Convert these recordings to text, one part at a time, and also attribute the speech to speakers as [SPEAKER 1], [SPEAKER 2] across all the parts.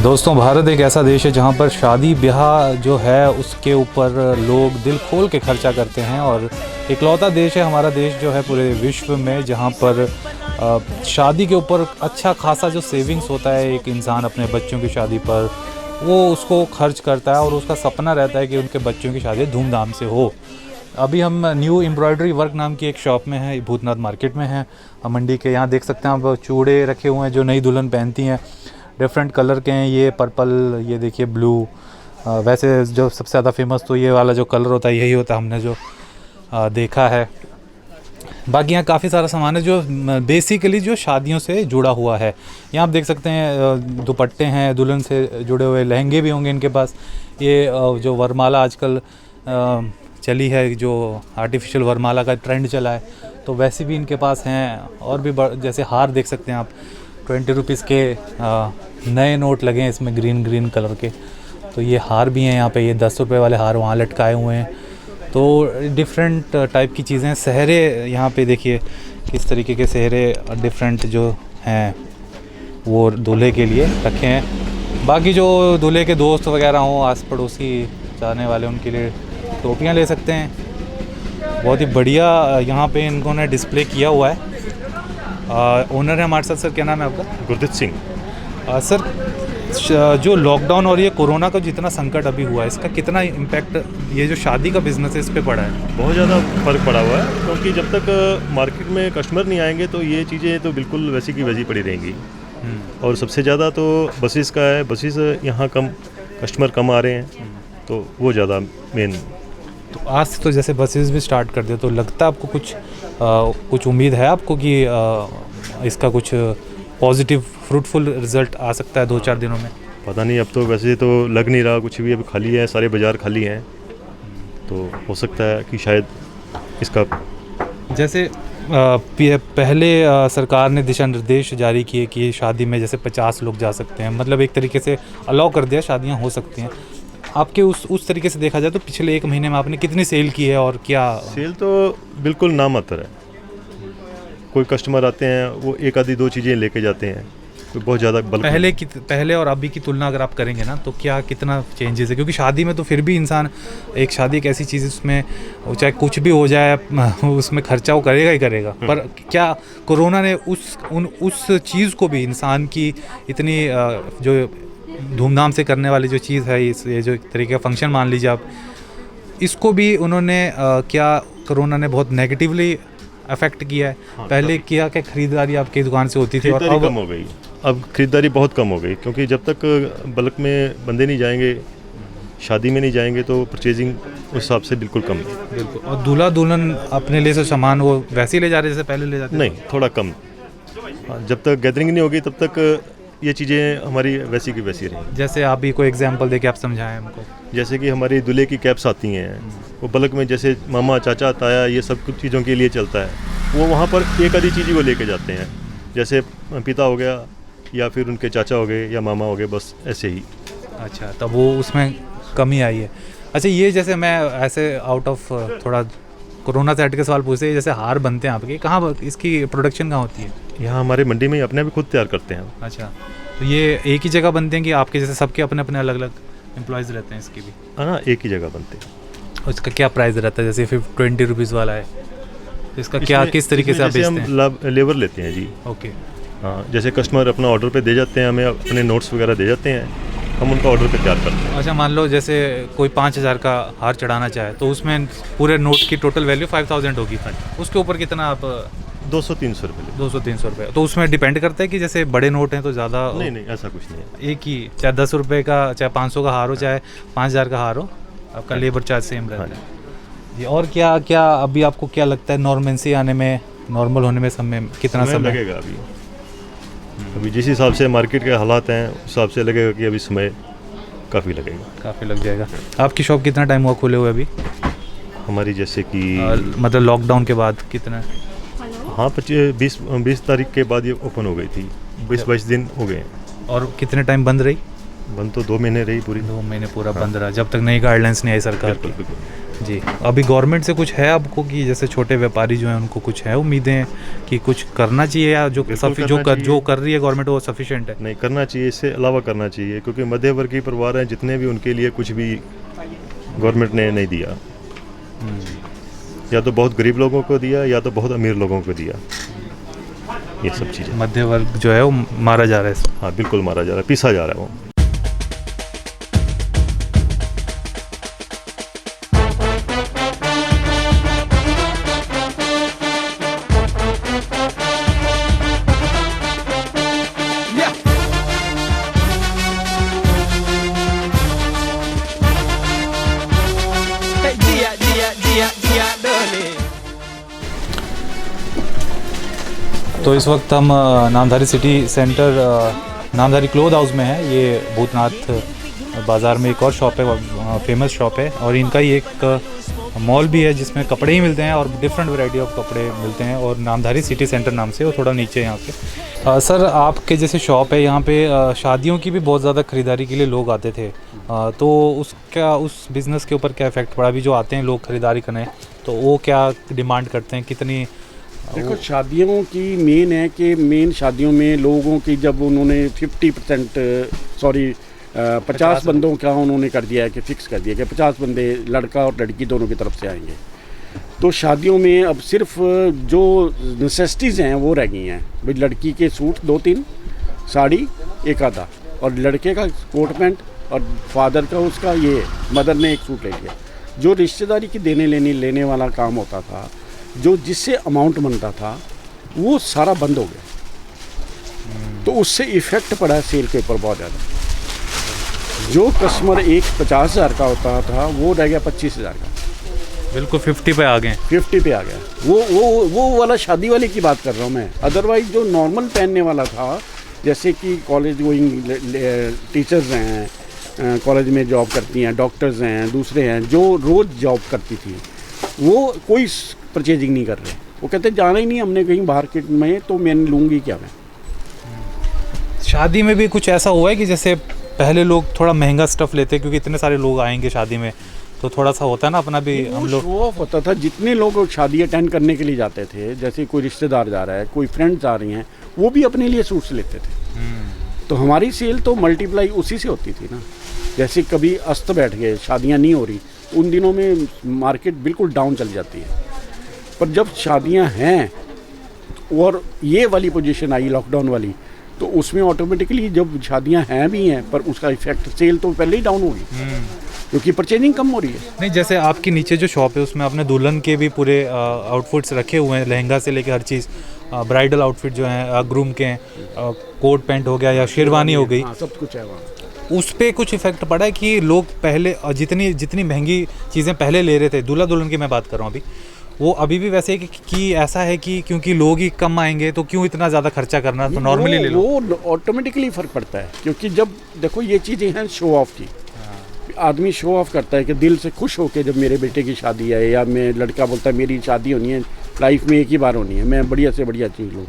[SPEAKER 1] दोस्तों, भारत एक ऐसा देश है जहाँ पर शादी ब्याह जो है उसके ऊपर लोग दिल खोल के खर्चा करते हैं और इकलौता देश है हमारा देश जो है पूरे विश्व में जहाँ पर शादी के ऊपर अच्छा खासा जो सेविंग्स होता है एक इंसान अपने बच्चों की शादी पर वो उसको खर्च करता है और उसका सपना रहता है कि उनके बच्चों की शादी धूमधाम से हो। अभी हम न्यू एम्ब्रॉयडरी वर्क नाम की एक शॉप में हैं, भूतनाथ मार्केट में हैं मंडी के। यहाँ देख सकते हैं आप चूड़े रखे हुए हैं जो नई दुल्हन पहनती हैं, डिफरेंट कलर के हैं। ये पर्पल, ये देखिए ब्लू। वैसे जो सबसे ज़्यादा फेमस तो ये वाला जो कलर होता है यही होता है, हमने जो देखा है। बाकी यहाँ काफ़ी सारा सामान है जो बेसिकली जो शादियों से जुड़ा हुआ है। यहाँ आप देख सकते हैं दुपट्टे हैं, दुल्हन से जुड़े हुए लहंगे भी होंगे इनके पास। ये जो वरमाला आजकल चली है, जो आर्टिफिशियल वरमाला का ट्रेंड चला है, तो वैसे भी इनके पास हैं। और भी जैसे हार देख सकते हैं आप, 20 रुपीज़ के नए नोट लगे हैं इसमें ग्रीन कलर के। तो ये हार भी हैं यहाँ पे, ये 10 रुपये वाले हार वहाँ लटकाए हुए हैं। तो डिफरेंट टाइप की चीज़ें। सहरे यहाँ पे देखिए किस तरीके के सहरे डिफरेंट जो हैं वो दूल्हे के लिए रखे हैं। बाकी जो दूल्हे के दोस्त वगैरह हों, आस पड़ोसी जाने वाले, उनके लिए टोपियाँ ले सकते हैं। बहुत ही बढ़िया यहाँ पे इन्होंने डिस्प्ले किया हुआ है। ओनर है हमारे साथ। सर क्या नाम है आपका?
[SPEAKER 2] गुरदीप सिंह।
[SPEAKER 1] सर, जो लॉकडाउन और ये कोरोना का जितना संकट अभी हुआ है, इसका कितना इम्पैक्ट ये जो शादी का बिज़नेस है इस पे पड़ा है?
[SPEAKER 2] बहुत ज़्यादा फ़र्क पड़ा हुआ है, क्योंकि जब तक मार्केट में कस्टमर नहीं आएंगे तो ये चीज़ें तो बिल्कुल वैसी की वैसी पड़ी रहेंगी। और सबसे ज़्यादा तो बसेस का है। बसेस यहाँ कम, कस्टमर कम आ रहे हैं, तो वो ज़्यादा मेन।
[SPEAKER 1] तो आज से तो जैसे बसेस भी स्टार्ट कर दे, तो लगता है आपको कुछ उम्मीद है आपको कि इसका कुछ पॉजिटिव फ्रूटफुल रिज़ल्ट आ सकता है 2-4 दिनों में?
[SPEAKER 2] पता नहीं, अब तो वैसे तो लग नहीं रहा कुछ भी। अब खाली है, सारे बाज़ार खाली हैं, तो हो सकता है कि शायद इसका
[SPEAKER 1] जैसे पहले सरकार ने दिशा निर्देश जारी किए कि शादी में जैसे 50 लोग जा सकते हैं, मतलब एक तरीके से अलाउ कर दिया, शादियां हो सकती हैं। आपके उस तरीके से देखा जाए तो पिछले 1 महीने में आपने कितनी सेल की है और क्या?
[SPEAKER 2] सेल तो बिल्कुल नामात्र है। कोई कस्टमर आते हैं, वो एक आधी 2 चीज़ें लेके जाते हैं, कोई बहुत ज़्यादा बल्क।
[SPEAKER 1] पहले और अभी की तुलना अगर आप करेंगे ना, तो क्या कितना चेंजेस है? क्योंकि शादी में तो फिर भी इंसान, एक शादी एक ऐसी चीज़ है उसमें चाहे कुछ भी हो जाए उसमें खर्चा वो करेगा ही करेगा। पर क्या कोरोना ने उस चीज़ को भी, इंसान की इतनी जो धूमधाम से करने वाली जो चीज़ है, ये जो एक तरीके का फंक्शन मान लीजिए आप, इसको भी उन्होंने क्या कोरोना ने बहुत नेगेटिवली अफेक्ट किया है? पहले क्या खरीदारी आपकी दुकान से होती थी और अब
[SPEAKER 2] कम हो गई। अब खरीदारी बहुत कम हो गई, क्योंकि जब तक बल्क में बंदे नहीं जाएंगे, शादी में नहीं जाएंगे, तो परचेजिंग उस हिसाब से बिल्कुल कम है।
[SPEAKER 1] बिल्कुल। और दूल्हा दुल्हन अपने लिए से सामान वो वैसे ही ले जा रहे जैसे पहले ले जाते?
[SPEAKER 2] नहीं, थोड़ा कम। जब तक गैदरिंग नहीं होगी तब तक ये चीज़ें हमारी वैसी की वैसी रहेंगी।
[SPEAKER 1] जैसे आप भी कोई एग्जांपल देके आप समझाएं हमको।
[SPEAKER 2] जैसे कि हमारी दूल्हे की कैप्स आती हैं, वो बल्क में, जैसे मामा, चाचा, ताया, ये सब कुछ चीज़ों के लिए चलता है। वो वहाँ पर एक आधी चीज़ को लेके जाते हैं, जैसे पिता हो गया या फिर उनके चाचा हो गए या मामा हो गए, बस ऐसे ही।
[SPEAKER 1] अच्छा, तब वो उसमें कमी आई है। अच्छा, ये जैसे मैं ऐसे आउट ऑफ थोड़ा कोरोना से हट के सवाल पूछते हैं, जैसे हार बनते हैं आपके, कहाँ इसकी प्रोडक्शन कहाँ होती है?
[SPEAKER 2] यहाँ हमारे मंडी में अपने भी खुद तैयार करते हैं।
[SPEAKER 1] अच्छा, तो ये एक ही जगह बनते हैं कि आपके जैसे सबके अपने अपने अलग अलग एम्प्लॉयज़ रहते हैं इसके भी?
[SPEAKER 2] हाँ, एक ही जगह बनते हैं।
[SPEAKER 1] और इसका क्या प्राइस रहता है? जैसे 20 रुपीज़ वाला है, तो इसका क्या, किस तरीके से आप बेचते हैं?
[SPEAKER 2] हम लेबर लेते हैं जी।
[SPEAKER 1] ओके।
[SPEAKER 2] हाँ, जैसे कस्टमर अपना ऑर्डर पे दे जाते हैं, हमें अपने नोट्स वगैरह दे जाते हैं, हम उनका ऑर्डर पे तैयार करते हैं।
[SPEAKER 1] अच्छा, मान लो जैसे कोई 5000 का हार चढ़ाना चाहे, तो उसमें पूरे नोट की टोटल वैल्यू 5000 होगी। उसके ऊपर कितना आप?
[SPEAKER 2] 200-300 रुपये।
[SPEAKER 1] 200-300 रुपये। तो उसमें डिपेंड करता है कि जैसे बड़े नोट हैं तो ज़्यादा?
[SPEAKER 2] नहीं, ऐसा कुछ नहीं है।
[SPEAKER 1] एक ही, चाहे 10 रुपये का, चाहे 500 का हार हो, चाहे 5000 का हार हो, आपका लेबर चार्ज सेम रहता है जी। और क्या अभी आपको क्या लगता है, नॉर्मेंसी आने में, नॉर्मल होने में समय कितना समय
[SPEAKER 2] लगेगा? अभी जिस हिसाब से मार्केट के हालात हैं उस हिसाब से लगेगा कि अभी समय काफ़ी लगेगा।
[SPEAKER 1] काफ़ी लग जाएगा। आपकी शॉप कितना टाइम हुआ खुले हुए अभी?
[SPEAKER 2] हमारी जैसे कि
[SPEAKER 1] मतलब लॉकडाउन के बाद कितना?
[SPEAKER 2] हाँ, 20 तारीख के बाद ये ओपन हो गई थी। 20-22 दिन हो गए।
[SPEAKER 1] और कितने टाइम बंद रही?
[SPEAKER 2] बंद तो 2 महीने रही पूरी।
[SPEAKER 1] 2 महीने पूरा बंद रहा जब तक नई गाइडलाइंस नहीं आई सरकार की। जी, अभी गवर्नमेंट से कुछ है आपको कि जैसे छोटे व्यापारी जो हैं उनको कुछ है उम्मीदें कि कुछ करना चाहिए, या जो जो कर रही है गवर्नमेंट वो सफिशिएंट है?
[SPEAKER 2] नहीं, करना चाहिए, इससे अलावा करना चाहिए, क्योंकि मध्य वर्गीय परिवार हैं जितने भी, उनके लिए कुछ भी गवर्नमेंट ने नहीं दिया। या तो बहुत गरीब लोगों को दिया या तो बहुत अमीर लोगों को दिया, ये सब चीज़ें।
[SPEAKER 1] मध्य वर्ग जो है वो मारा जा रहा है।
[SPEAKER 2] हाँ बिल्कुल मारा जा रहा है, पीसा जा रहा है वो।
[SPEAKER 1] तो इस वक्त हम नामधारी सिटी सेंटर नामधारी क्लोथ हाउस में है। ये भूतनाथ बाज़ार में एक और शॉप है, फेमस शॉप है, और इनका ही एक मॉल भी है जिसमें कपड़े ही मिलते हैं और डिफरेंट वैरायटी ऑफ कपड़े मिलते हैं, और नामधारी सिटी सेंटर नाम से, वो थोड़ा नीचे यहाँ पे। सर, आपके जैसे शॉप है यहाँ पे शादियों की भी बहुत ज़्यादा ख़रीदारी के लिए लोग आते थे, तो उस बिज़नेस के ऊपर क्या इफ़ेक्ट पड़ा? अभी जो आते हैं लोग ख़रीदारी करने, तो वो क्या डिमांड करते हैं, कितनी?
[SPEAKER 3] देखो, शादियों की मेन है कि मेन शादियों में लोगों की जब उन्होंने 50 बंदों का उन्होंने कर दिया है कि फ़िक्स कर दिया कि 50 बंदे लड़का और लड़की दोनों की तरफ से आएंगे, तो शादियों में अब सिर्फ जो नेसेसिटीज़ हैं वो रह गई हैं। भाई लड़की के सूट 2-3, साड़ी एक आधा, और लड़के का कोट पैंट, और फादर का उसका ये मदर ने एक सूट ले लिया। जो रिश्तेदारी की देने लेने वाला काम होता था, जो जिससे अमाउंट बनता था, वो सारा बंद हो गया। तो उससे इफ़ेक्ट पड़ा सेल के ऊपर बहुत ज़्यादा। जो कस्टमर एक 50,000 का होता था वो रह गया 25,000 का,
[SPEAKER 1] बिल्कुल 50 पे आ गए।
[SPEAKER 3] 50 पे आ गया। वो वाला शादी वाले की बात कर रहा हूँ मैं। अदरवाइज जो नॉर्मल पहनने वाला था, जैसे कि कॉलेज गोइंग टीचर्स हैं, कॉलेज में जॉब करती हैं, डॉक्टर्स हैं, दूसरे हैं जो रोज़ जॉब करती थी, वो कोई परचेजिंग नहीं कर रहे। वो कहते जाना ही नहीं हमने कहीं मार्केट में, तो मैं लूँगी क्या मैं।
[SPEAKER 1] शादी में भी कुछ ऐसा हुआ है कि जैसे पहले लोग थोड़ा महंगा स्टफ़ लेते क्योंकि इतने सारे लोग आएंगे शादी में, तो थोड़ा सा होता है ना अपना भी, हम लोग
[SPEAKER 3] शो ऑफ होता था। जितने लोग शादी अटेंड करने के लिए जाते थे, जैसे कोई रिश्तेदार जा रहा है, कोई फ्रेंड्स आ रही हैं, वो भी अपने लिए सूट्स लेते थे। तो हमारी सेल तो मल्टीप्लाई उसी से होती थी ना। जैसे कभी अस्त बैठ गए, शादियाँ नहीं हो रही, उन दिनों में मार्केट बिल्कुल डाउन चल जाती है। पर जब शादियां हैं और ये वाली पोजीशन आई लॉकडाउन वाली, तो उसमें ऑटोमेटिकली जब शादियां हैं भी हैं, पर उसका इफेक्ट सेल तो पहले ही डाउन होगी, क्योंकि परचेजिंग कम हो रही है।
[SPEAKER 1] नहीं, जैसे आपकी नीचे जो शॉप है उसमें आपने दुल्हन के भी पूरे आउटफिट्स रखे हुए हैं, लहंगा से लेकर हर चीज़, ब्राइडल आउटफिट जो हैं, ग्रूम के हैं, कोट पैंट हो गया या शेरवानी हो गई,
[SPEAKER 3] सब कुछ है वहाँ।
[SPEAKER 1] उस पर कुछ इफेक्ट पड़ा है कि लोग पहले जितनी महंगी चीज़ें पहले ले रहे थे, दूल्हा दुल्हन की मैं बात कर रहा हूँ अभी, वो अभी भी वैसे है कि ऐसा है कि क्योंकि लोग ही कम आएंगे तो क्यों इतना ज़्यादा खर्चा करना, तो नॉर्मली ले लो।
[SPEAKER 3] वो ऑटोमेटिकली फ़र्क पड़ता है, क्योंकि जब देखो ये चीज़ें हैं शो ऑफ की। आदमी शो ऑफ करता है कि दिल से खुश होकर जब मेरे बेटे की शादी है, या मैं लड़का बोलता है मेरी शादी होनी है, लाइफ में एक ही बार होनी है, मैं बढ़िया से बढ़िया चीज़ लूँ,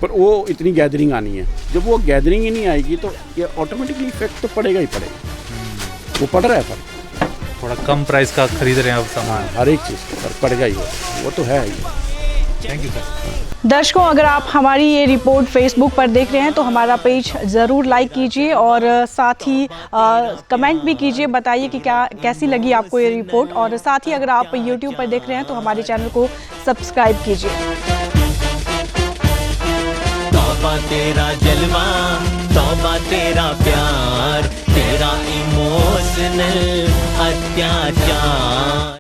[SPEAKER 3] पर वो इतनी गैदरिंग आनी है। जब वो गैदरिंग ही नहीं आएगी तो ये ऑटोमेटिकली इफेक्ट तो पड़ेगा ही पड़ेगा। वो पड़ रहा है फर्क,
[SPEAKER 1] थोड़ा कम प्राइस का खरीद रहे हैं अब सामान,
[SPEAKER 3] हर एक चीज़ का फर्क पड़ेगा ही, वो तो है ही।
[SPEAKER 1] Thank you sir.
[SPEAKER 4] दर्शकों, अगर आप हमारी ये रिपोर्ट फेसबुक पर देख रहे हैं तो हमारा पेज ज़रूर लाइक कीजिए, और साथ ही कमेंट भी कीजिए, बताइए कि कैसी लगी आपको ये रिपोर्ट, और साथ ही अगर आप यूट्यूब पर देख रहे हैं तो हमारे चैनल को सब्सक्राइब कीजिए।
[SPEAKER 5] तौबा तेरा जलवा, तौबा तेरा प्यार, तेरा इमोशनल अत्याचार।